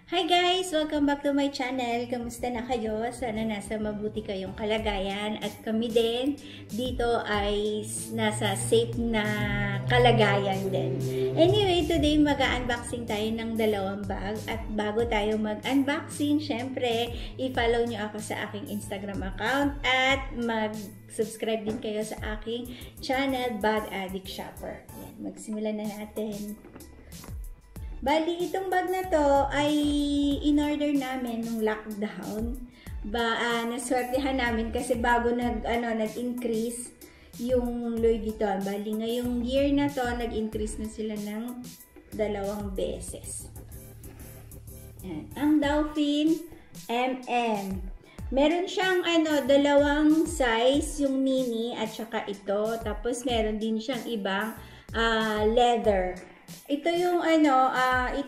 Hi guys! Welcome back to my channel. Kamusta na kayo? Sana nasa mabuti kayong kalagayan at kami din dito ay nasa safe na kalagayan din. Anyway, today mag-unboxing tayo ng dalawang bag at bago tayo mag-unboxing, syempre, i-follow nyo ako sa aking Instagram account at mag-subscribe din kayo sa aking channel, Bag Addict Shopper. Yan, magsimulan na natin. Bali, itong bag na to ay in-order namin nung lockdown. Naswertehan namin kasi bago nag-increase yung Louis Vuitton. Bali, ngayong year na to, nag-increase na sila ng 2 beses. Yan. Ang Dolphin MM. Meron siyang 2 size, yung mini at saka ito. Tapos meron din siyang ibang leather. Ito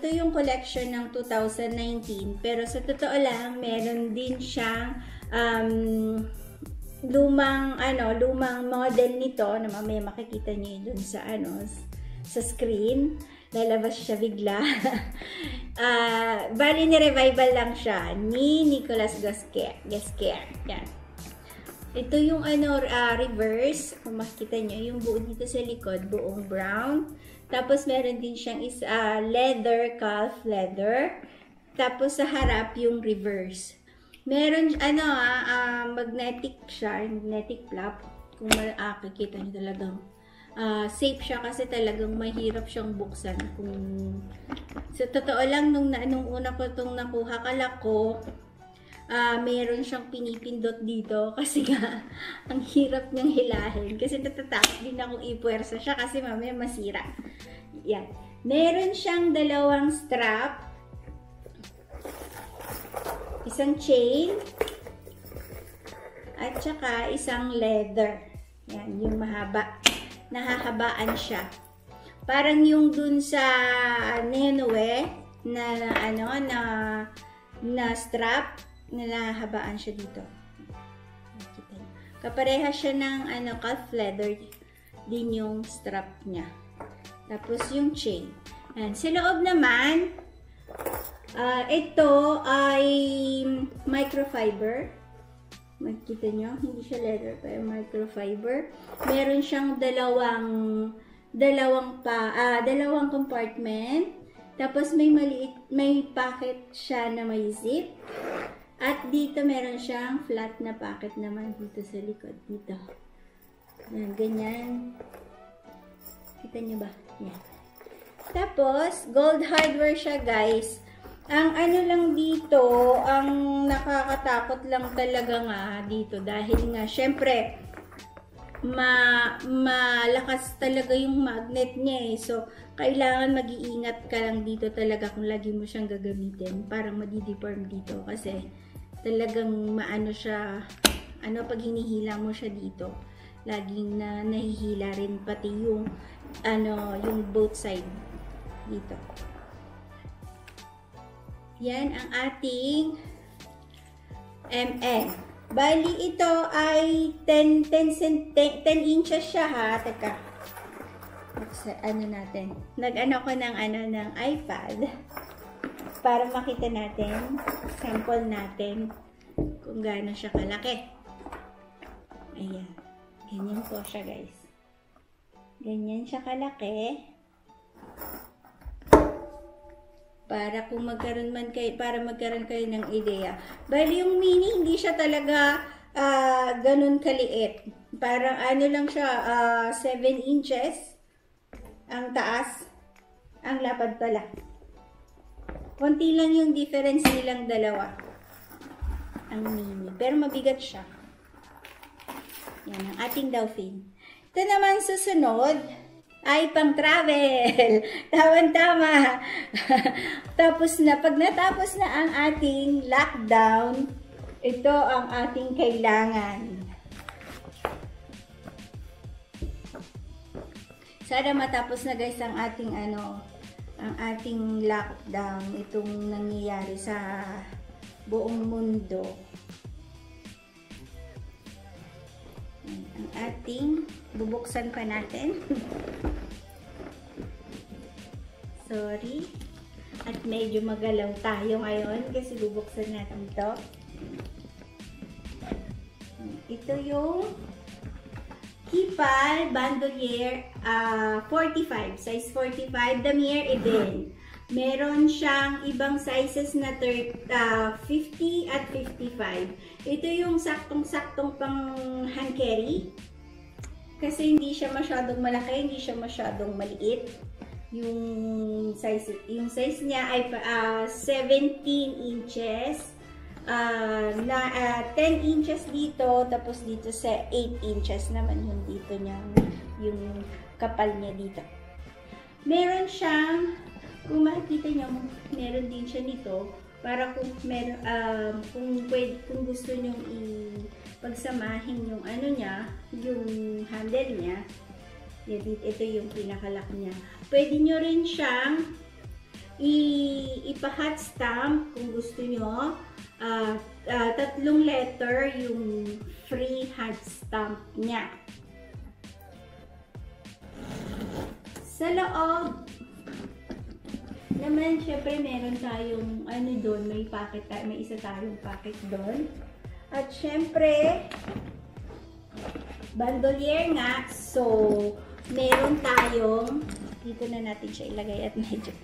yung collection ng 2019, pero sa totoo lang, meron din siyang lumang model nito na mamaya makikita niyo dun sa screen. Lalabas siya bigla. Bali ni revival lang siya ni Nicolas Ghesquière. Yan. Ito yung reverse. Kung makikita niyo, yung buo dito sa likod, buong brown. Tapos, meron din siyang leather, calf leather. Tapos, sa harap, yung reverse. Meron, magnetic siya, magnetic flap. Kung makikita niyo talagang safe siya kasi talagang mahirap siyang buksan. Sa totoo lang, nung una ko itong nakuha, kala ko, meron siyang pinipindot dito kasi nga ang hirap niyang hilahin kasi natatakot din akong ipuwersa siya kasi mamaya masira. Yan. Meron siyang 2 strap, isang chain at saka isang leather. Yan, yung mahaba. Nahahabaan siya. Parang yung dun sa Nenue na strap, nalahabaan siya dito. Kapareha siya ng calf leather din yung strap niya. Tapos yung chain. And sa loob naman, ito ay microfiber. Makikita nyo, hindi siya leather, pero microfiber. Meron siyang dalawang compartment. Tapos may pocket siya na may zip. At dito meron siyang flat na pocket naman dito sa likod. Dito. Yan, ganyan. Kita nyo ba? Yan. Tapos, gold hardware siya, guys. Ang lang dito, ang nakakatakot lang talaga nga dito. Dahil nga, syempre, malakas talaga yung magnet niya eh. So, kailangan mag-iingat ka lang dito talaga kung lagi mo siyang gagamitin. Parang madideform dito kasi talagang maano siya, pag hinihila mo siya dito, laging nahihila rin pati yung, yung both side dito. Yan ang ating MM. Bali, ito ay 10 inches siya ha. Teka. Natin. Nag-ano ko ng iPad para makita natin, sample natin kung gaano siya kalaki. Ayan. Ganyan po siya, guys. Ganyan siya kalaki. Para kung magkaroon kayo ng ideya. Bali, yung mini, hindi siya talaga ganun kaliit. Parang lang siya, 7 inches ang taas, ang lapad pala. Konti lang yung difference nilang dalawa. Ang mini. Pero mabigat siya. Yan ang ating Dolphin. Ito naman susunod ay pang-travel. Tama-tama. Pag natapos na ang ating lockdown, ito ang ating kailangan. Sana matapos na guys ang ating ang ating lockdown, itong nangyayari sa buong mundo. Ang ating bubuksan pa natin. Sorry. At medyo magalaw tayo ngayon kasi bubuksan natin ito. Ito yung Kipal Bandolier 45, size 45, Damier Eden. Meron siyang ibang sizes na 50 at 55. Ito yung saktong-saktong pang hand carry. Kasi hindi siya masyadong malaki, hindi siya masyadong maliit. Yung size niya ay 17 inches. 10 inches dito, tapos dito sa 8 inches naman yung dito niya, yung kapal niya dito. Meron siyang, kung makikita niyo, meron din siya nito para kung kung gusto niyo pagsamahin yung ano niya, yung handle niya. Ito yung pinakalock niya. Pwede niyo rin siyang ipa-hot stamp kung gusto niyo. 3 letter yung free hot stamp niya. Sa loob naman, syempre meron tayong ano doon, may isa tayong packet doon. At syempre bandolier nga, so meron tayong, dito na natin siya ilagay at medyo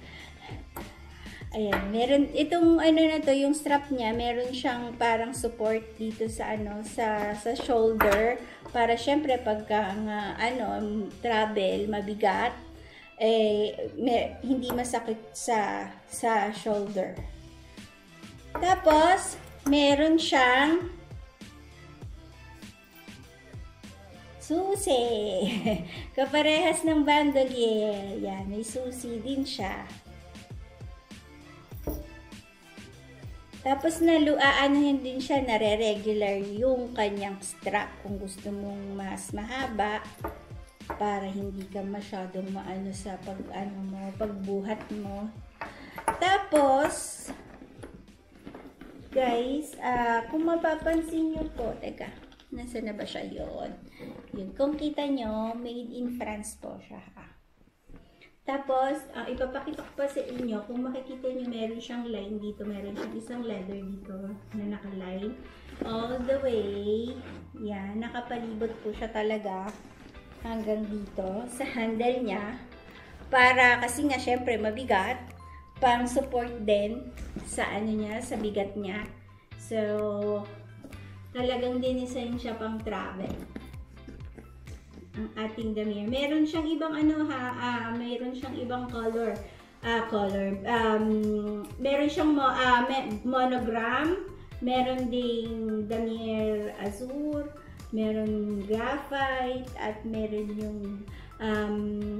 ayan, meron itong ano na to, yung strap niya, meron siyang parang support dito sa ano, sa shoulder para syempre pagka travel mabigat, hindi masakit sa shoulder. Tapos meron siyang susi. Kaparehas ng bandolier. Yan, may susi din siya. Tapos anuhin din siya, nare-regular yung kanyang strap kung gusto mong mas mahaba para hindi ka masyadong maano sa pagbuhat mo. Tapos guys, kung mapapansin nyo po, teka, nasa na ba siya yun? Yun, kung kita nyo, made in France po siya. Tapos, ipapakita ko pa sa inyo, kung makikita nyo, meron siyang line dito, meron siyang isang leather dito na naka-line. All the way, yan, nakapalibot po siya talaga hanggang dito sa handle niya. Para, kasi nga, syempre, mabigat, pang support din sa ano niya, sa bigat niya. So, talagang dinisign siya pang travel. Ang ating Damier. Meron siyang ibang meron siyang ibang color. Meron siyang monogram, meron ding Damier Azure, meron graphite, at meron yung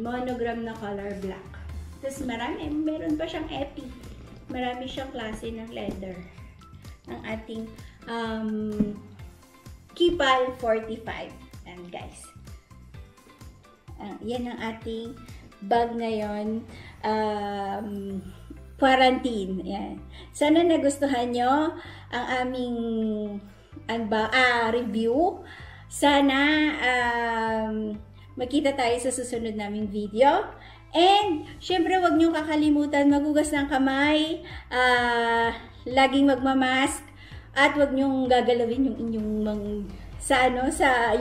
monogram na color black. Tapos meron pa siyang epi. Marami siyang klase ng leather. Ang ating Kipal 45. And guys, yan ang ating bag ngayon, quarantine. Yan. Sana nagustuhan nyo ang aming review. Sana magkita tayo sa susunod naming video. And syempre, wag nyo kakalimutan maghugas ng kamay, laging magmamask, at wag nyo gagalawin yung inyong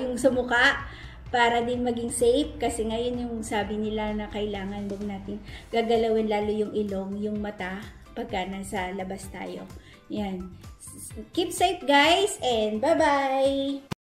yung sumuka, para din maging safe, kasi ngayon yung sabi nila na kailangan wag natin gagalawin lalo yung ilong, yung mata pagka nasa labas tayo. Yan. Keep safe guys, and bye-bye!